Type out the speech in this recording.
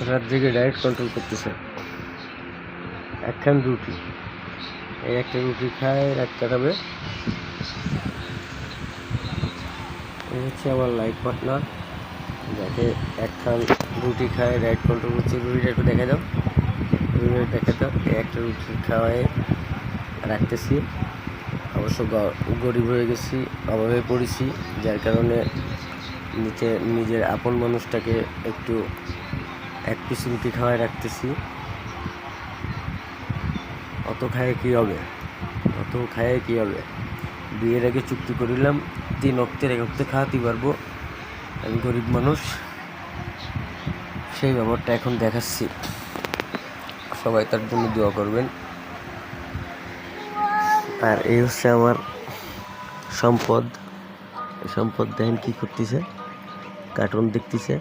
রাত জেগে diet control করতেছে। একখান রুটি, এই একটা রুটি খায় রাত কাটাবে। এই হচ্ছে আমার লাইফ পার্টনার, যাকে একখান রুটি খায় ডায়েট কন্ট্রোল করছে। রুটিটা একটু দেখা দাও, রুটিটা দেখা দাও। এই একটা রুটি খাওয়ায় রাখতেছি। অবশ্য গরিব হয়ে গেছি, অভাবে পড়েছি, যার কারণে নিজের আপন মানুষটাকে একটু এক পিস রুটি খাওয়ায় রাখতেছি। অত খায় কী হবে, অত খায় কী হবে? বিয়ের আগে চুক্তি করিলাম 3 অক্তের 1 অক্তে খাওয়াতে পারবো। আমি গরিব মানুষ, সেই ব্যাপারটা এখন দেখাচ্ছি। সবাই তার জন্য দোয়া করবেন। আর এই হচ্ছে আমার সম্পদ। সম্পদ দেখেন কি করতেছে, কার্টুন দেখতেছে।